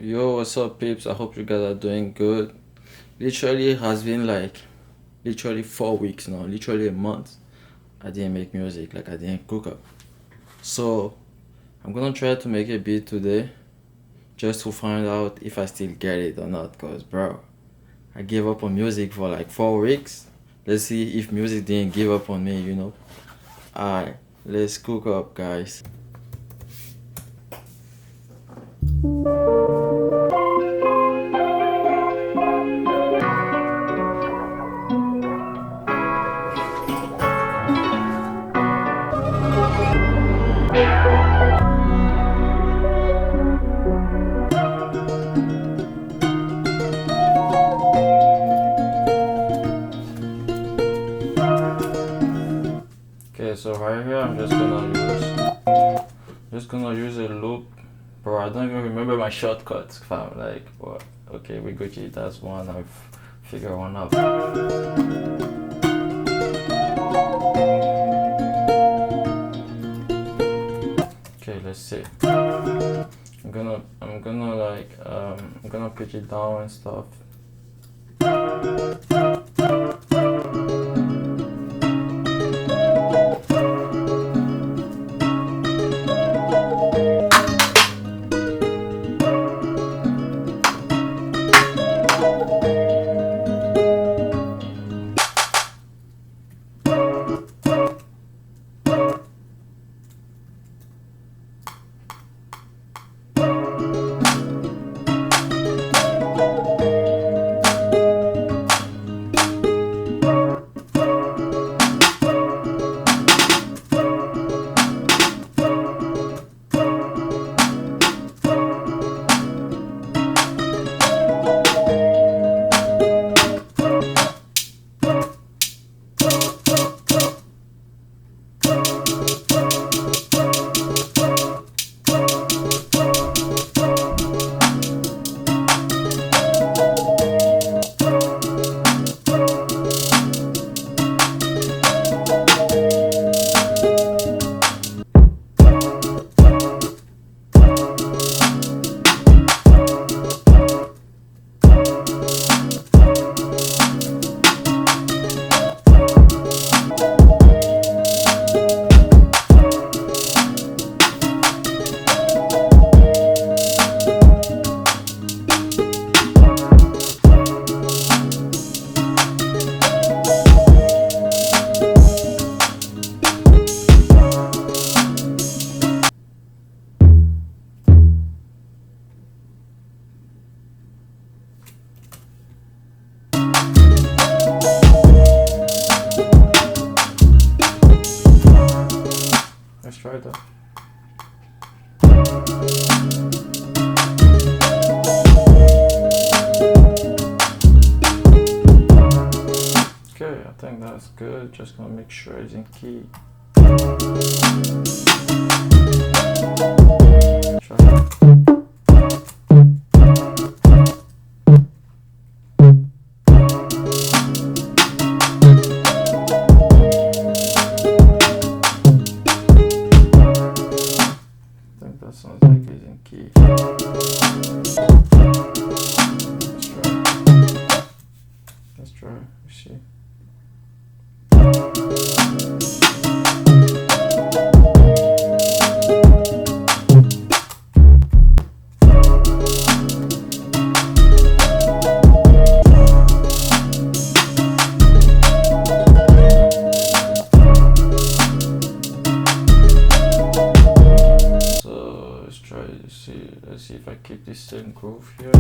Yo, what's up, peeps? I hope you guys are doing good. Literally, it has been like literally 4 weeks now, literally a month. I didn't make music, like I didn't cook up. So, I'm gonna try to make a beat today just to find out if I still get it or not. Cause, bro, I gave up on music for like 4 weeks. Let's see if music didn't give up on me. Alright, let's cook up, guys. Okay, so right here I'm just gonna use a loop. Bro, I don't even remember my shortcuts, fam. Like, what? Okay, we Gucci, that's one. I've figured one out. Okay, let's see. I'm gonna pitch it down and stuff. Let's try that. Okay, I think that's good. Just gonna make sure it's in key. Try. That sounds like it's in key. Let's try. Let's see. Let's see if I keep this same groove here.